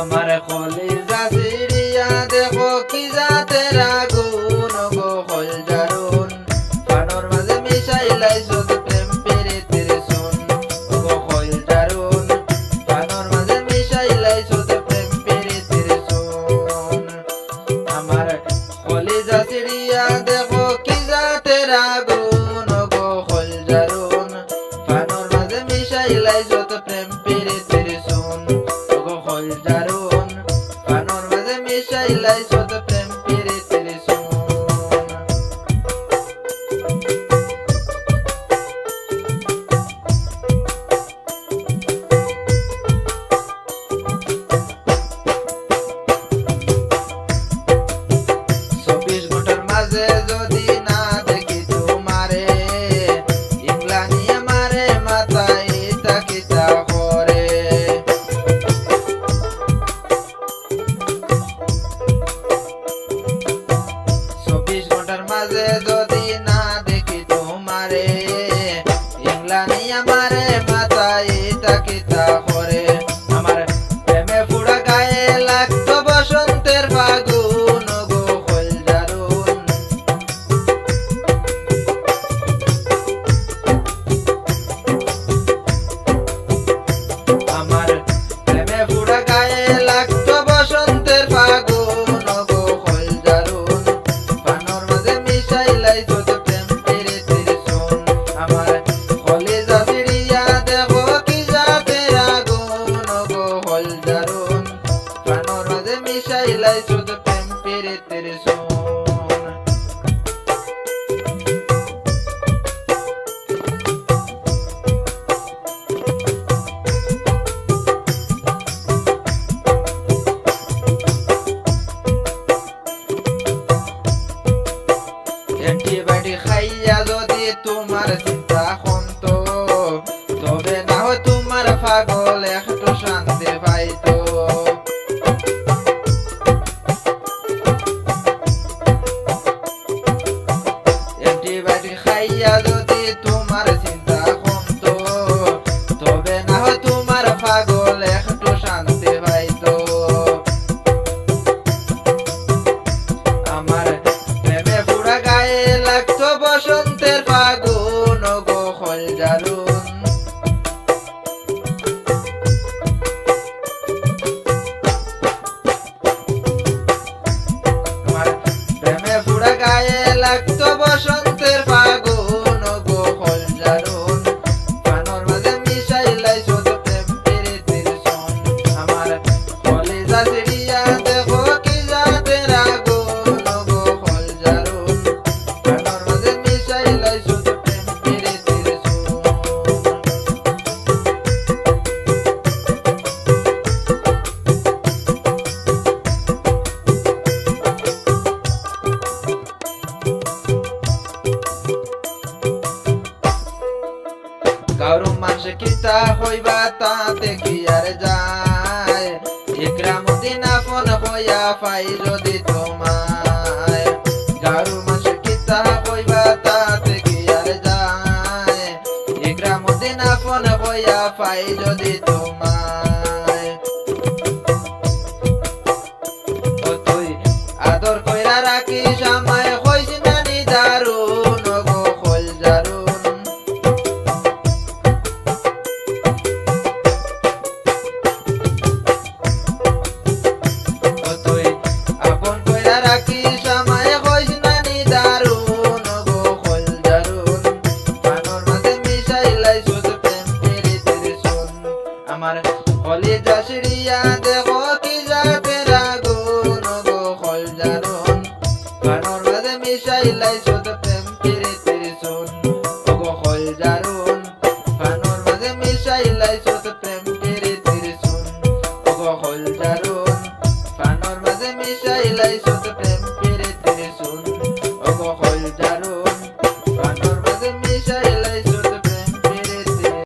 আমার কলিজা সিরিয়া দেখো কি জাতের আগুন গো হল জারুন পানোর মাঝে মিশাইলাই শুধু প্রেম প্রীতির সুন গো হল জারুন পানোর মাঝে মিশাইলাই শুধু প্রেম প্রীতির সুন আমার কলিজা সিরিয়া দেখো কি জাতের আগুন গো হল জারুন পানোর মাঝে মিশাইলাই শুধু প্রেম প্রীতির সুন গো হল জারুন পানোর মাঝে মিশাইলাই শুধু প্রেম প্রীতির সুন চব্বিশ ঘন্টার মাঝে যদি না দেখি তোমারে ইংলা নিয়ে মারে মাথায় তাকিতা করে চব্বিশ ঘন্টার মাঝে যদি না দেখি তোমারে ইংলা নিয়ে মারে মাথায় তাকিতা করে আমার প্রেমে পুরা গায়ে লাগতো বসন্তের ফাগুন গো হল জারুন আমার প্রেমে পুরা গায়ে লাগতো বসন্তের ফাগুন গো হল জারুন পানোর মাঝে মিশাইলাই শুধু প্রেম প্রীতির সুন আমার কলিজা সিরিয়া দেখো কি জাতের আগুন গো হল জারুন পানোর মাঝে মিশাইলাই শুধু প্রেম প্রীতির সুন অ্যান্টিবায়োটিক খাইয়া যদি তোমার চিন্তা হন্ত তবে না হয় তোমার পাগল একটু শান্তি পাইতো অ্যান্টিবায়োটিক খাইয়া যদি তোমার চিন্তা হন্ত তবে না হয় তোমার পাগল একটু শান্তি পাইতো আমার প্রেমে পুরা গায়ে লাগতো বসন্তের ফাগুন গো হল জারুন আমার প্রেমে পুরা গায়ে লাগতো বসন্তের ফাগুন গো হল জারুন পানোর মাঝে মিশাইলাই শুধু প্রেম প্রীতির সুন আমার কলিজা সিরিয়া দেখো কি জাতের আগুন গো হল জারুন পানোর মাঝে মিশাইলাই শুধু প্রেম প্রীতির সুন কারো মানুষ কিতা হইবা তাতে কি আর যায় ইকরামুদ্দিন আপন হইয়া পাই যদি তোমায় কারো মানুষ কিতা হইবা তাতে কি আর যায় ইকরামুদ্দিন আপন হইয়া পাই যদি তোমায় ও তুই আদর কইরা রাখিস আমায় হইস না নি দারুন গো হল জারুন ও তুই আপন কইরা রাখিস আমায় হইস না নি দারুন গো হল জারুন পানোর মাঝে মিশাইলাই শুধু প্রেম প্রীতির সুন আমার কলিজা সিরিয়া দেখো কি জাতের আগুন গো হল জারুন পানোর মাঝে মিশাইলাই শুধু প্রেম প্রীতির সুন গো হল জারুন পানোর মাঝে মিশাইলাই শুধু প্রেম প্রীতির সুন গো হল জারুন পানোর মাঝে মিশাইলাই শুধু প্রেম